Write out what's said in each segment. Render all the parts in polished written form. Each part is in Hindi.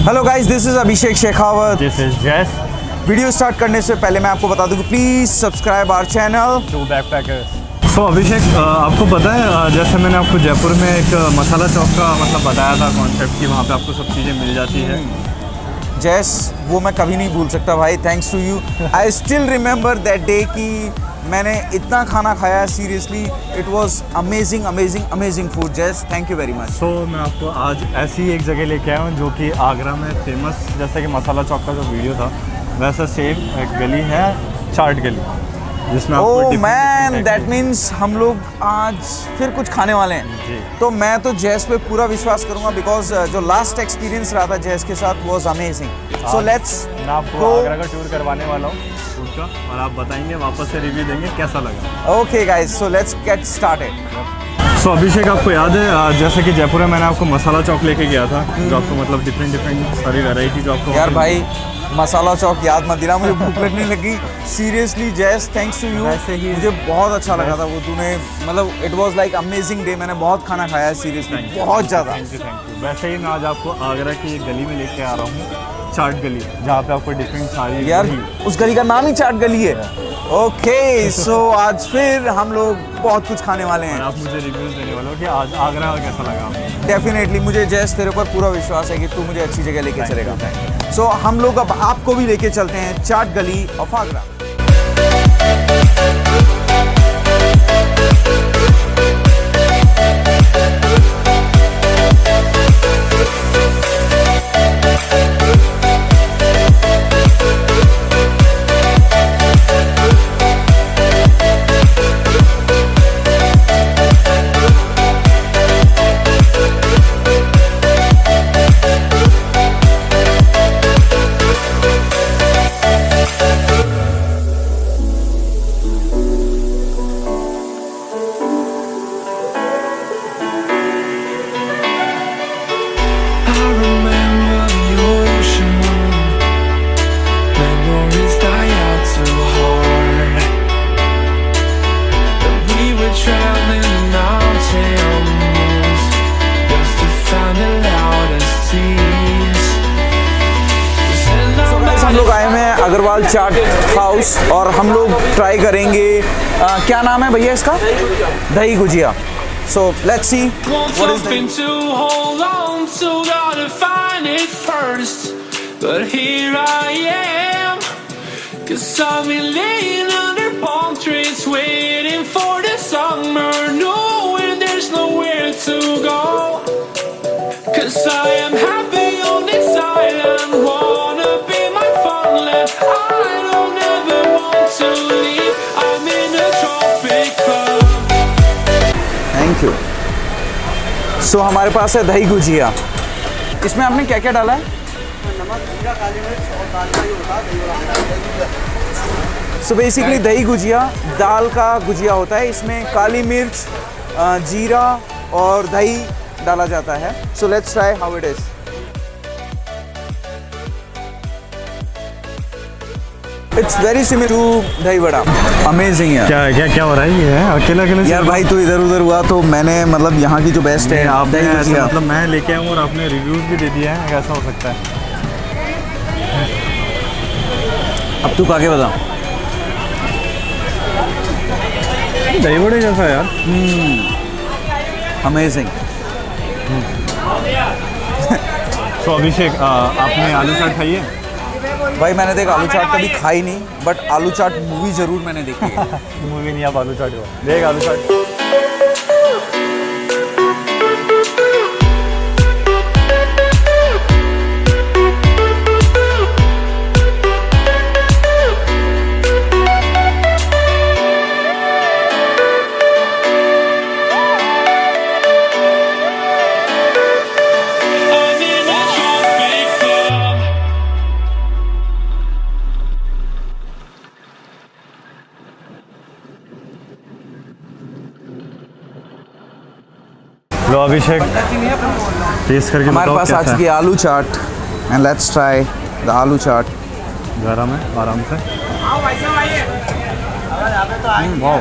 Hello guys, this is Abhishek Shekhawat. This is Jas. Video start करने से पहले मैं आपको बता दूं कि please subscribe our channel to backpackers. So Abhishek, आपको पता है जैसे मैंने आपको जयपुर में एक मसाला चौक का मतलब बताया था कॉन्सेप्ट कि वहाँ पे आपको सब चीज़ें मिल जाती है। जैस, वो मैं कभी नहीं भूल सकता भाई। Thanks to you. I still remember that day कि मैंने इतना खाना खाया। Seriously it was amazing amazing amazing food. जैस, thank you very much. So मैं आपको आज ऐसी एक जगह लेके आया हूँ जो कि आगरा में फेमस, जैसे कि मसाला चौक का जो वीडियो था वैसा सेम एक गली है, चाट गली, जिसमें ओह मैन, दैट मीन्स हम लोग आज फिर कुछ खाने वाले हैं जी। तो मैं तो जैस पे पूरा विश्वास करूंगा बिकॉज जो लास्ट एक्सपीरियंस रहा था जैस के साथ वाज अमेजिंग। सो लेट्स, मैं आपको आगरा का टूर करवाने वाला हूँ फूड का, और आप बताएंगे, वापस से रिव्यू देंगे कैसा लगा। Okay guys, so let's get started. So Abhishek, आपको याद है जैसे कि जयपुर में मैंने आपको मसाला चौक लेके गया था, जो आपको मतलब डिफरेंट सारी वैरायटी जो आपको यार भाई, मसाला चौक याद मत दिला, मुझे भूख लगने लगी। सीरियसली जैस, थैंक्स टू यू। वैसे ही मुझे बहुत अच्छा लगा था वो, तूने मतलब it was like amazing day. मैंने बहुत खाना खाया है सीरियसली, बहुत ज़्यादा। Thank you. वैसे ही मैं आज आपको आगरा की एक गली में लेके आ रहा हूँ, चाट गली, जहाँ पे आपको डिफरेंट सारी, यार उस गली का नाम ही चाट गली है। ओके, सो आज फिर हम लोग बहुत कुछ खाने वाले हैं। आप मुझे रिव्यूज देने वाले हो कि आज आगरा कैसा लगा आपको। डेफिनेटली, मुझे जैस तेरे पर पूरा विश्वास है कि तू मुझे अच्छी जगह लेके चलेगा। सो हम लोग अब आपको भी लेके चलते हैं चाट गली ऑफ आगरा। हम लोग आए हैं अग्रवाल चाट हाउस और हम लोग ट्राई करेंगे क्या नाम है भैया इसका, दही गुजिया। So let's see what is thank you. So हमारे पास है दही गुजिया। इसमें आपने क्या क्या डाला है? नमक, जीरा, काली मिर्च और दाल का ही होता है। सो बेसिकली दही गुजिया दाल का गुजिया होता है। इसमें काली मिर्च, जीरा और दही डाला जाता है। So let's try how it is. It's very similar to dahi vada. Amazing है। क्या हो रहा है? ये है अकेला यार भाई, तू इधर उधर हुआ तो मैंने मतलब यहाँ की जो बेस्ट है आपने दही गुजिया, मतलब मैं लेके आऊँ और आपने रिव्यूज भी दे दिया है, कैसा हो सकता है? अब तू खा के बता। दही बड़े जैसा यार। अमेजिंग। सो अभिषेक, आपने आलू चाट खाई है? भाई मैंने देख आलू चाट कभी खाई नहीं, बट आलू चाट मूवी जरूर मैंने देखी है। मूवी नहीं, आप आलू चाट हो। देख आलू चाट। लो अभिषेक, टेस्ट करके हमारे पास आ चुकी है आलू चाट एंड लेट्स ट्राई द आलू चाट। गरम है, आराम से। वाह,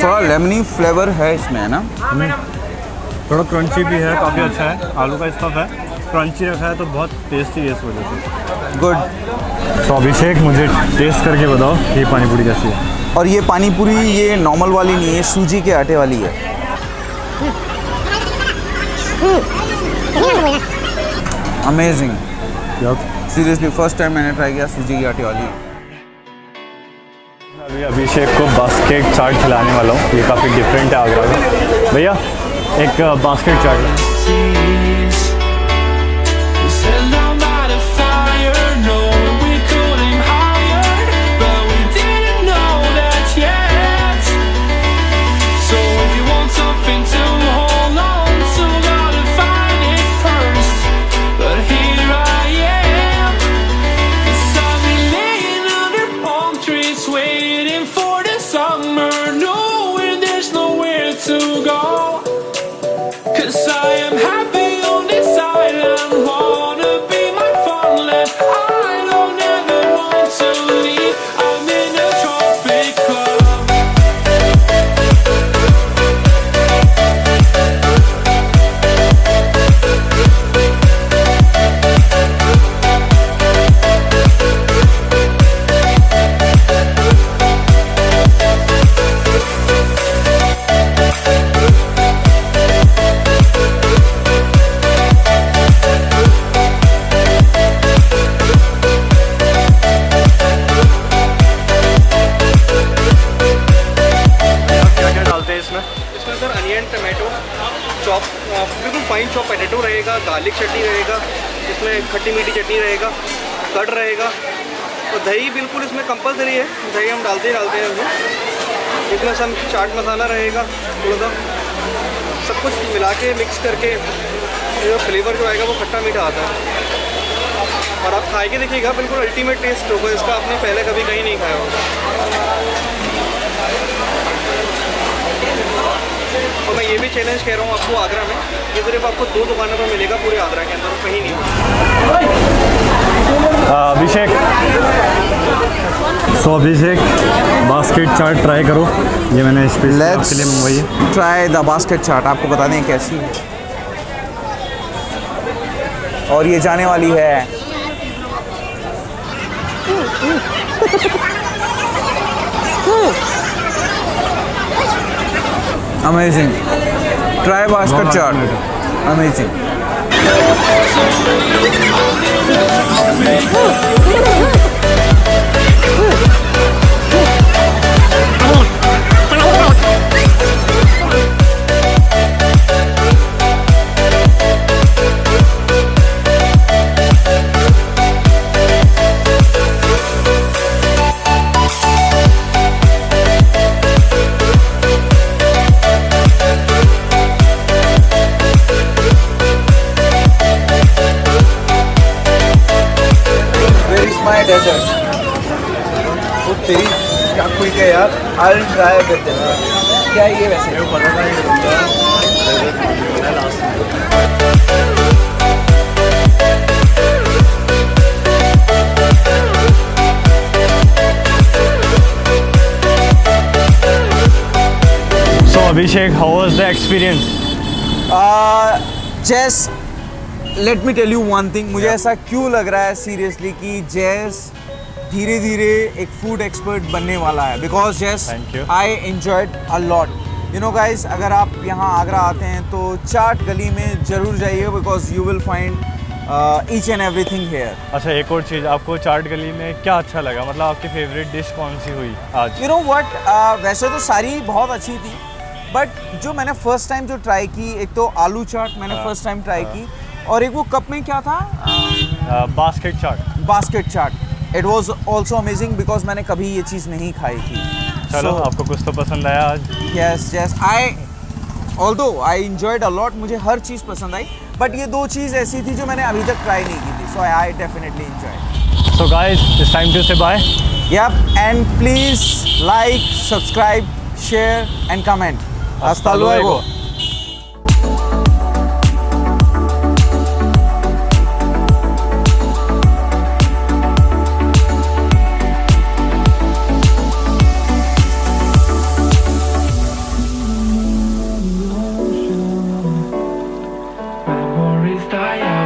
थोड़ा लेमनी फ्लेवर है इसमें, है ना? थोड़ा क्रंची भी है, काफ़ी अच्छा है। आलू का स्टफ है, क्रंची रखा है तो बहुत टेस्टी है इस वजह से। गुड। तो अभिषेक मुझे टेस्ट करके बताओ ये पानी पूरी कैसी है। और ये पानी पूरी ये नॉर्मल वाली नहीं है, सूजी के आटे वाली है। अमेजिंग, सीरियसली फर्स्ट टाइम मैंने ट्राई किया सूजी के आटे वाली। अभी अभिषेक को बास्केट चाट खिलाने वाला हूँ, ये काफ़ी डिफरेंट है आगरा का। भैया एक बास्केट चाट। चॉप बिल्कुल फाइन चॉप पोटैटो रहेगा, गार्लिक चटनी रहेगा, इसमें खट्टी मीठी चटनी रहेगा, कर्ड रहेगा और दही बिल्कुल इसमें कंपलसरी है, दही हम डालते हैं इसमें सब चाट मसाला रहेगा थोड़ा सा, सब कुछ मिला के मिक्स करके जो फ्लेवर जो आएगा वो खट्टा मीठा आता है। और आप खा के देखिएगा, बिल्कुल अल्टीमेट टेस्ट होगा इसका, आपने पहले कभी कहीं नहीं खाया होगा। और मैं ये भी चैलेंज कह रहा हूँ आपको, आगरा में ये सिर्फ आपको 2 दुकानों पर मिलेगा पूरे आगरा के अंदर, कहीं नहीं। अभिषेक, सो अभिषेक बास्केट चाट ट्राई करो, ये मैंने स्पेशली आपके लिए मंगवाई है। ट्राई द बास्केट चाट, आपको बता दें कैसी है। और ये जाने वाली है amazing. Try basket chaat, amazing. My desert. वो तेरी क्या खुल गया यार, I'll try with them. क्या ये वैसे? मेरे को पता था ये बंदा लास्ट में। So Abhishek, how was the experience? Just let me tell you one thing, मुझे ऐसा क्यों लग रहा है सीरियसली कि जैस धीरे धीरे एक फूड एक्सपर्ट बनने वाला है, बिकॉज जैस I enjoyed a lot. You know guys, अगर आप यहाँ आगरा आते हैं तो चाट गली में ज़रूर जाइए, because you will find each and everything here. अच्छा, एक और चीज़, आपको चाट गली में क्या अच्छा लगा, मतलब आपकी फेवरेट डिश कौन सी हुई आज? यू नो व्हाट, वैसे तो सारी बहुत अच्छी थी, बट जो मैंने फर्स्ट टाइम जो ट्राई की, एक तो आलू चाट मैंने फर्स्ट टाइम ट्राई की, और एक वो कप में क्या था, basket chaat. Basket chaat, it was also amazing, because मैंने कभी ये चीज़ नहीं खाई थी। चलो, आपको कुछ तो पसंद आया आज? Yes yes, although I enjoyed a lot, मुझे हर चीज़ पसंद आई, बट ये 2 चीज़ ऐसी थी जो मैंने अभी तक ट्राई नहीं की थी, so I definitely enjoyed. So guys, it's time to say bye. Yup, and please like, subscribe, share and comment. हasta luego.